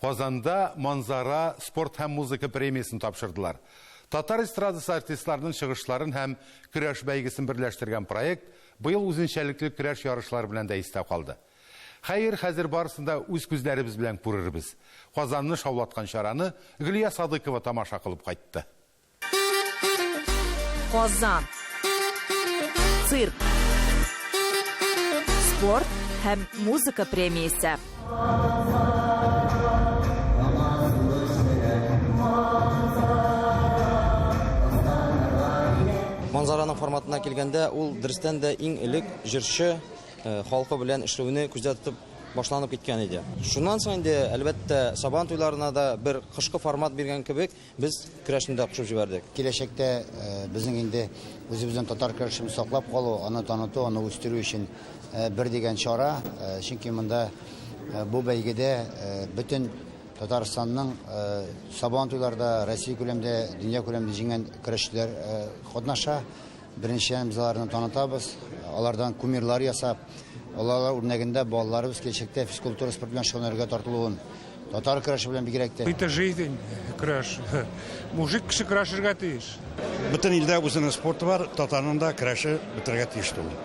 Қазанда Манзара спорт һәм музыка премиясын тапшырдылар. Татар эстрадасы артистларының шығышларын һәм көрәш бәйгесен берләштергән проект быел үзенчәлекле көрәш ярышлары белән дә истә калды. Хәер, хәзер барысында үз күзләребез белән күрербез. Казанны шаулаткан чараны Гөлия Садыкова тамаша кылып кайтты. Казан. Цирк. Спорт һәм музыка премиясе. Манзараның форматына килгәндә, ул дөрестән дә иң элек җырчы халкы белән эшләүне күздә тотып башланып киткән иде. Шуннан соң инде, әлбәттә, Сабан туйларына да бер кышкы формат биргән кебек, без көрәшне дә кушып җибәрдек. Киләчәктә безнең инде үзебезнең татар көрәшен саклап калу, аны таныту, аны үстерү өчен бер дигән чара, чөнки монда бу бәйгедә бөтен Татарстанның Сабан туйларда Россия күләмендә, дөнья күләмендә җиңгән көрәшчеләр катнаша. Беренчедән без аларны танытабыз, алардан кумирлар ясап, алар үрнәгендә балаларыбыз киләчәктә физкультура спорт белән шөгыльләнергә тартылуын, татар көрәше белән бигрәк тә. Это жизнь көрәш. Мужик кеше көрәшергә тиеш. Бөтен илдә үзенең спорты бар, татарның да көрәше бетергә тиеш түгел.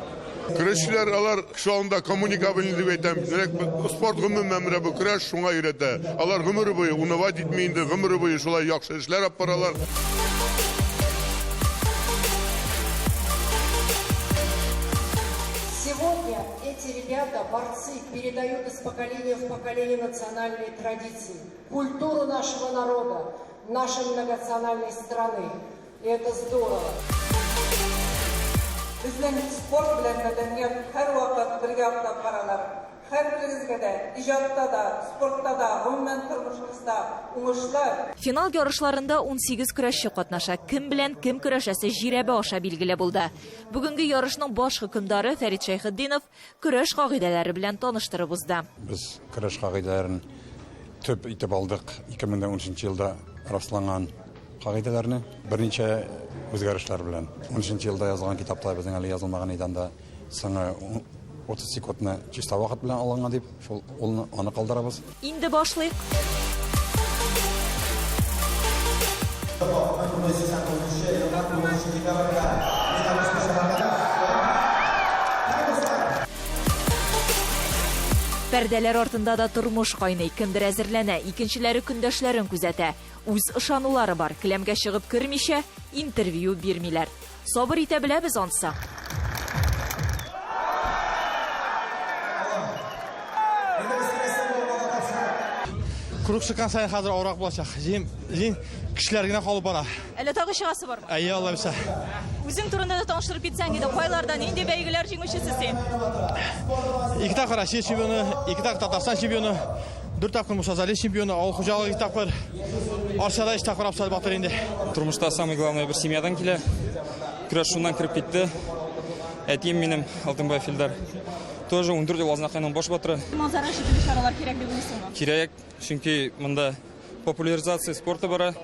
Көрәшчеләр алар şu anda коммуникабельный дип әйтәм. Спорт гомумән менә бу көрәш шуңа өйрәтә. Алар гомере буе унывать итми инде, гомере буе шулай яхшы эшләр алып баралар. Сегодня эти ребята, борцы, передают из поколения в поколение национальные традиции, культуру нашего народа, нашей многонациональной страны. И это здорово. Bizning sport bilan madaniyat har vaqt birga olib baralar. Har biringizga da, ijodda da, sportda da, umuman turmushimizda уңышлар. Финал ярышларында 18 көрәшче катнаша. Кем белән кем көрәшәсе җирәбе аша билгеле булды. Бүгенге ярышның баш хөкемдары Фәрит Шәйхетдинов көрәш кагыйдәләре белән таныштырып узды. Без көрәш кагыйдәләрен төп итеп алдык. 2013 елда расланган кагыйдәләрне берничә үзгәрешләр белән. 13 елда язылган китапта безнең әле язылмаган идәндә соңгы 30 секундны чиста вакыт белән алынган дип, шул аны калдырабыз. Инде башлыйк. Пәрдәләр артында да тормыш кайный, кемдер әзерләнә, икенчеләре көндәшләрен күзәтә. Үз ышанулары бар, келәмгә чыгып кермичә, интервью бирмиләр. Сабыр итә беләбез анса. Круг чыккан сайын хәзер авырак булачак. Җим кешеләр генә калып бара. Әле тагы чыгасы бармы? Әйе, Алла белсә. Үзең турында да таныштырып китсәң иде, кайларда нинди бәйгеләр җиңүчесе син? 2 тапкыр Россия чемпионы, 2 тапкыр Татарстан чемпионы, 4 тапкыр Мусазали чемпионы, авыл хуҗалыгы 2 тапкыр, Арчада 2 тапкыр Абсал Батыр инде. Тормышта самый главный бер семьядан килә. Көрәш шуннан кирип китте. Әтием минем Алтынбаев Илдар. Тоже 14 ел Азнакайның баш батыры. Манзара шикелле чаралар кирәк дип уйлыйсыңмы? Кирәк, чөнки монда популяризация спорты бара.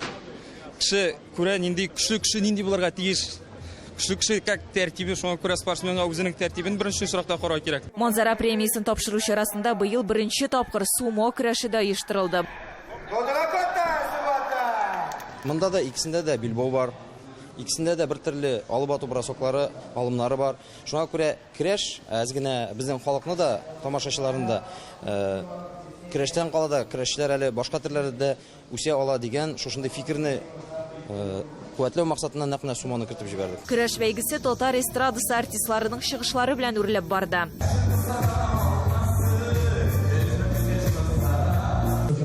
Кеше күрә нинди көчле кеше нинди булырга тиеш. Көчле кеше как тәртибе, шуңа күрә спортсменга үзенең тәртибен беренче чиратта карау кирәк. Манзара премиясын тапшыру чарасында быел беренче тапкыр сумо көрәше дә оештырылды. Монда да икесендә дә билбау бар. Икесендә дә бер төрле алып ату бросоклары, алымнары бар. Шуңа күрә көрәш әз генә безнең халыкны да, тамашачыларны да көрәштән кала да, көрәшчеләр әле башка төрләрдә үсә ала дигән шушындый фикерне куәтләү максатыннан нәкъ суманы кертеп җибәрдек. Көрәш бәйгесе татар эстрадасы артистларының чыгышлары белән үрелеп барды.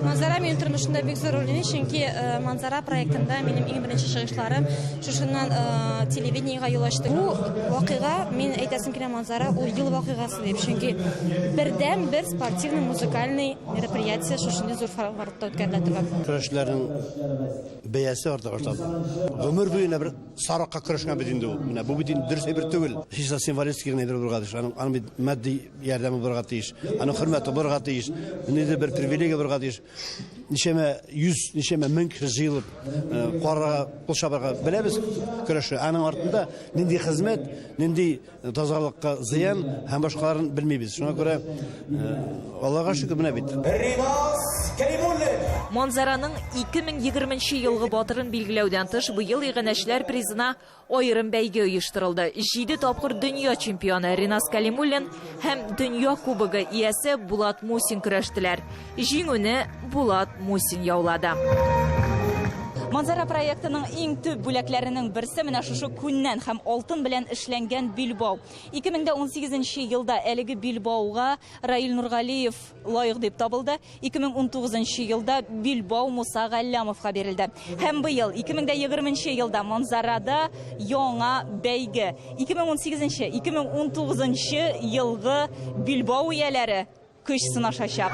Манзара минем тормышымда бик зур роль уйный, чөнки Манзара проектында минем иң беренче чыгышларым шушыннан телевидениегә юл ачты. Бу вакыйга, мин әйтәсем килә, Манзара ул ел вакыйгасы дип, чөнки бердән бер спортивный музыкальный мероприятие шушындый зур форматта үткәрелә. Көрәшләрнең бәясе арта башлады. Гомер буена бер сарыкка көрәшкән бит инде ул. Менә бу бит инде дөрес бер түгел. Чисто символистик генә булырга тиеш. Аның бит матди ярдәме булырга тиеш. Аның хөрмәте булырга тиеш. Нидә бер привилегия булырга тиеш. Ничәмә 100, ничәмә 1000 кеше җыелып, карага, кул чабарга беләбез көрәшне. Аның артында нинди хезмәт, нинди тазалыкка зыян һәм башкаларын белмибез. Шуңа күрә Аллага шөкер менә бит. Манзараның 2020 елгы батырын билгеләүдән тыш быел иганәчләр призына айрым бәйге оештырылды. 7 тапкыр дөнья чемпионы Ринас Калимуллин һәм дөнья кубогы иясе Булат Мусин көрәштеләр. Җиңүне Булат Мусин яулады. Манзара проектының иң төп бүләкләренең берсе менә шушы күннән һәм алтын белән эшләнгән билбау. 2018 елда әлеге билбауга Раил Нургалиев лаек дип табылды. 2019 елда билбау Муса Галлямовка бирелде. Һәм быел 2020 елда Манзарада яңа бәйге. 2018-2019 елгы билбау ияләре көч сынашачак.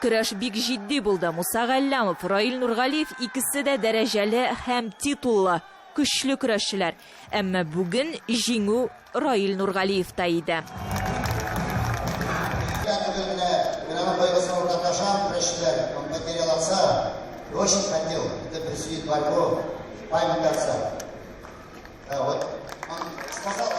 Көрәш бик җитди булды. Муса Галлямов, Раил Нургалиев икесе дә дәрәҗәле һәм титуллы, көчле көрәшчеләр. Әмма бүген җиңү Раил Нургалиевта иде. Очень хотел это присвоить борьбу, памятаться. Вот он сказал,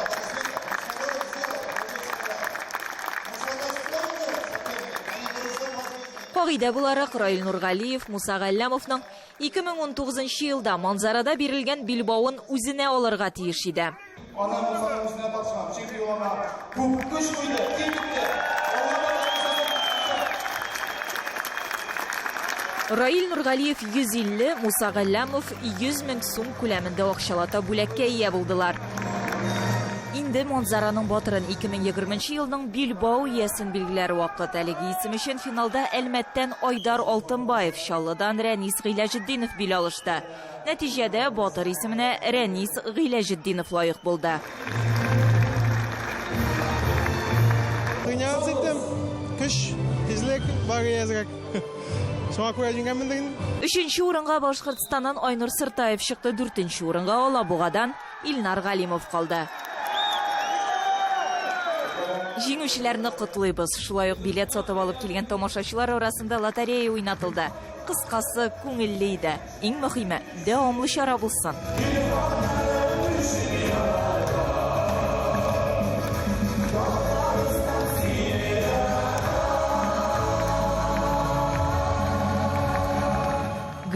Кагыйдә буларак Раил Нургалиев Муса Галлямовның 2019 елда Манзарада бирелгән билбауын үзенә алырга тиеш иде. Раил Нургалиев 150, Муса Галлямов 100 мең сум күләмендә акчалата бүләккә ия булдылар. Инде Манзараның батырын 2020 елның билбау иясен билгеләр вакыт. Әлеге исем өчен финалда Әлмәттән Айдар Алтынбаев, Чаллыдан Рәнис Гыйләҗетдинов бил алышты. Нәтиҗәдә батыр исеменә Рәнис Гыйләҗетдинов лаек булды. Көч, тизлек, багыязрак. Өченче урынга Башкортстаннан Айнур Сыртаев чыкты, 4нче урынга Алабугадан Илнар Галимов калды. Җиңүчеләрне котлыйбыз. Шулай ук билет сатып алып килгән тамашачылар арасында лотерея уйнатылды. Кыскасы, күңелле иде. Иң мөһиме, дәвамлы чара булсын.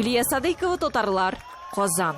Глия Садыкова, Татарлар, Казан.